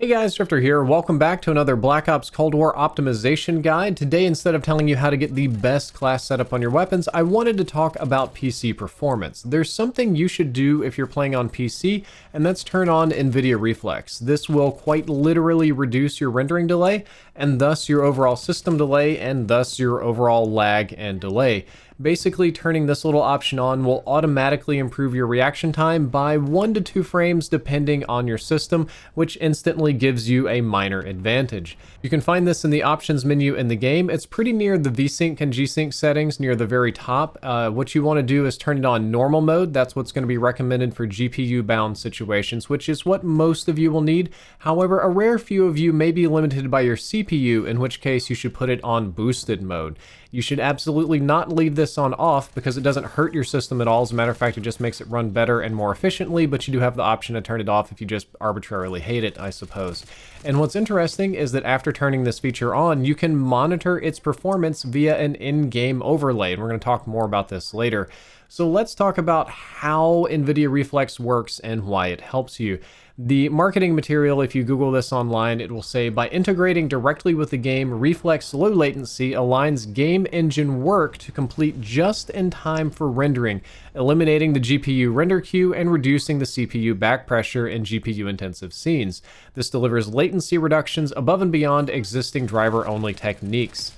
Hey guys, Drifter here. Welcome back to another Black Ops Cold War optimization guide. Today, instead of telling you how to get the best class setup on your weapons, I wanted to talk about PC performance. There's something you should do if you're playing on PC, and that's turn on NVIDIA Reflex. This will quite literally reduce your rendering delay, and thus your overall system delay, and thus your overall lag and delay. Basically, turning this little option on will automatically improve your reaction time by 1 to 2 frames depending on your system, which instantly gives you a minor advantage. You can find this in the options menu in the game. It's pretty near the VSync and G-Sync settings near the very top. What you want to do is turn it on normal mode. That's what's going to be recommended for GPU bound situations, which is what most of you will need. However, a rare few of you may be limited by your CPU, in which case you should put it on boosted mode. You should absolutely not leave this on off because it doesn't hurt your system at all. As a matter of fact, it just makes it run better and more efficiently, but you do have the option to turn it off if you just arbitrarily hate it, I suppose. And what's interesting is that after turning this feature on, you can monitor its performance via an in-game overlay, and we're going to talk more about this later. So let's talk about how NVIDIA Reflex works and why it helps you. The marketing material, if you Google this online, it will say, by integrating directly with the game, Reflex low latency aligns game engine work to complete just in time for rendering, eliminating the GPU render queue and reducing the CPU back pressure in GPU intensive scenes. This delivers latency reductions above and beyond existing driver-only techniques.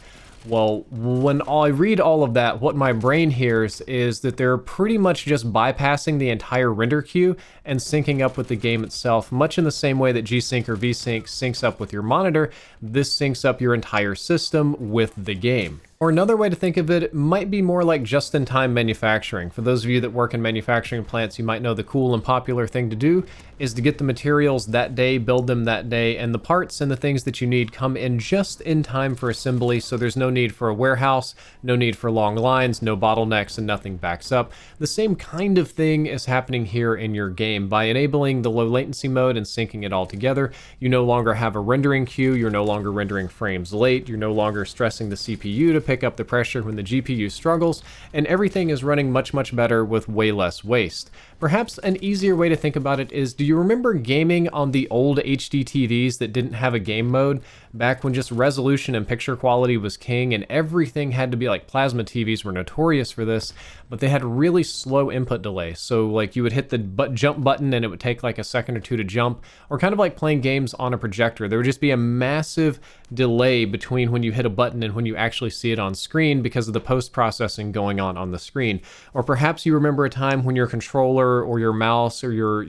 Well, when I read all of that, what my brain hears is that they're pretty much just bypassing the entire render queue and syncing up with the game itself, much in the same way that G-Sync or V-Sync syncs up with your monitor. This syncs up your entire system with the game. Or another way to think of it might be more like just-in-time manufacturing. For those of you that work in manufacturing plants, you might know the cool and popular thing to do is to get the materials that day, build them that day, and the parts and the things that you need come in just in time for assembly, so there's no need for a warehouse, no need for long lines, no bottlenecks, and nothing backs up. The same kind of thing is happening here in your game. By enabling the low latency mode and syncing it all together, you no longer have a rendering queue, you're no longer rendering frames late, you're no longer stressing the CPU to pick up the pressure when the GPU struggles, and everything is running much better with way less waste. Perhaps an easier way to think about it is, do you remember gaming on the old HD TVs that didn't have a game mode? Back when just resolution and picture quality was king and everything had to be like plasma TVs were notorious for this, but they had really slow input delay. So like you would hit the jump button and it would take like a second or two to jump, or kind of like playing games on a projector. There would just be a massive delay between when you hit a button and when you actually see it on screen because of the post-processing going on the screen. Or perhaps you remember a time when your controller or your mouse or your,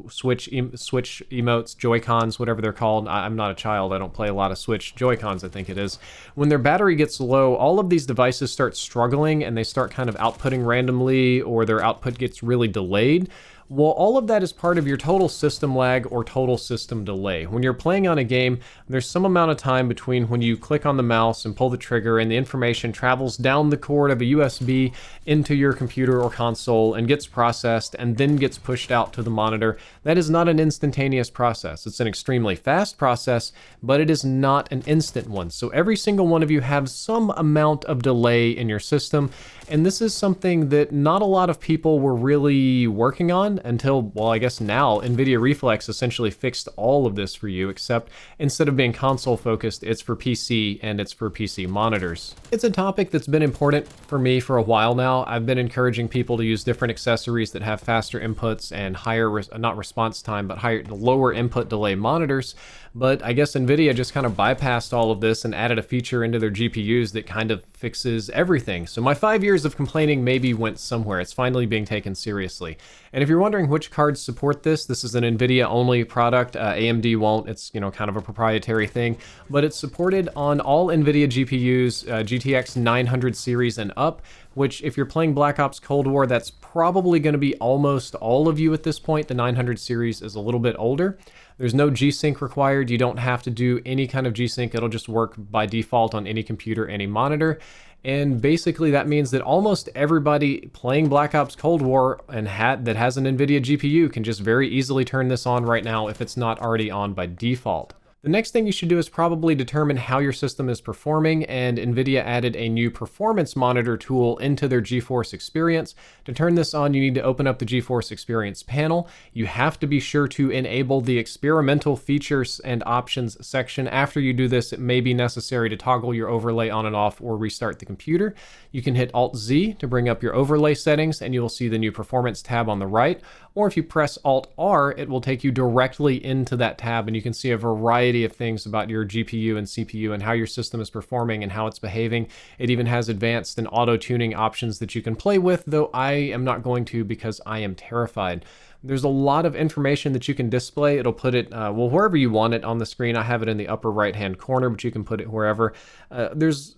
Switch emotes, Joy-Cons, whatever they're called. I'm not a child. I don't play a lot of Switch Joy-Cons, I think it is. When their battery gets low, all of these devices start struggling and they start kind of outputting randomly, or their output gets really delayed. Well, all of that is part of your total system lag or total system delay. When you're playing on a game, there's some amount of time between when you click on the mouse and pull the trigger and the information travels down the cord of a USB into your computer or console and gets processed and then gets pushed out to the monitor. That is not an instantaneous process. It's an extremely fast process, but it is not an instant one. So every single one of you have some amount of delay in your system, and this is something that not a lot of people were really working on until, well, I guess now NVIDIA Reflex essentially fixed all of this for you, except instead of being console focused, it's for PC and it's for PC monitors. It's a topic that's been important for me for a while now. I've been encouraging people to use different accessories that have faster inputs and higher, not response time, but lower input delay monitors. But I guess NVIDIA just kind of bypassed all of this and added a feature into their GPUs that kind of fixes everything. So my 5 years of complaining maybe went somewhere. It's finally being taken seriously. And if you're wondering which cards support this is an NVIDIA only product. AMD won't. It's, kind of a proprietary thing, but it's supported on all NVIDIA GPUs, GTX 900 series and up, which if you're playing Black Ops Cold War, that's probably going to be almost all of you at this point. The 900 series is a little bit older. There's no G-Sync required. You don't have to do any kind of G-Sync. It'll just work by default on any computer, any monitor. And basically that means that almost everybody playing Black Ops Cold War and that has an NVIDIA GPU can just very easily turn this on right now if it's not already on by default. The next thing you should do is probably determine how your system is performing, and NVIDIA added a new performance monitor tool into their GeForce Experience. To turn this on, you need to open up the GeForce Experience panel. You have to be sure to enable the experimental features and options section. After you do this, it may be necessary to toggle your overlay on and off or restart the computer. You can hit Alt-Z to bring up your overlay settings, and you will see the new performance tab on the right. Or if you press Alt-R, it will take you directly into that tab, and you can see a variety of things about your GPU and CPU and how your system is performing and how it's behaving. It even has advanced and auto-tuning options that you can play with, though I am not going to because I am terrified. There's a lot of information that you can display. It'll put it, well, wherever you want it on the screen. I have it in the upper right-hand corner, but you can put it wherever. There's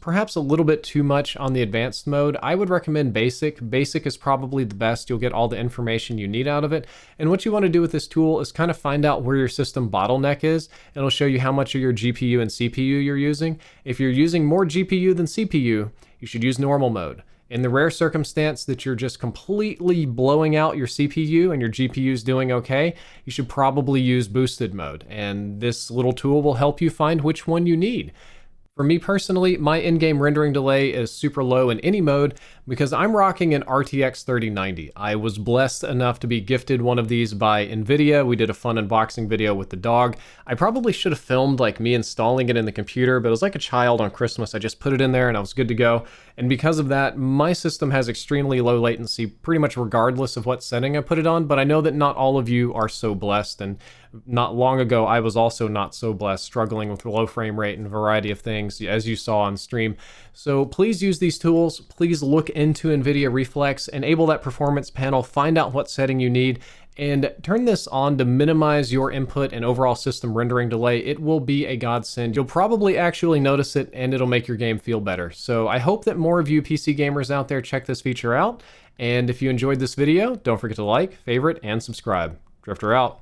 perhaps a little bit too much on the advanced mode. I would recommend basic. Basic is probably the best. You'll get all the information you need out of it. And what you want to do with this tool is kind of find out where your system bottleneck is. It'll show you how much of your GPU and CPU you're using. If you're using more GPU than CPU, you should use normal mode. In the rare circumstance that you're just completely blowing out your CPU and your GPU is doing okay, you should probably use boosted mode. And this little tool will help you find which one you need. For me personally, my in-game rendering delay is super low in any mode because I'm rocking an RTX 3090. I was blessed enough to be gifted one of these by NVIDIA. We did a fun unboxing video with the dog. I probably should have filmed like me installing it in the computer, but it was like a child on Christmas. I just put it in there and I was good to go. And because of that, my system has extremely low latency pretty much regardless of what setting I put it on, but I know that not all of you are so blessed, and not long ago I was also not so blessed, struggling with low frame rate and a variety of things, as you saw on stream. So please use these tools. Please look into NVIDIA Reflex, enable that performance panel, find out what setting you need, and turn this on to minimize your input and overall system rendering delay. It will be a godsend. You'll probably actually notice it, and it'll make your game feel better. So I hope that more of you PC gamers out there check this feature out. And if you enjoyed this video, don't forget to like, favorite, and subscribe. Drifter out.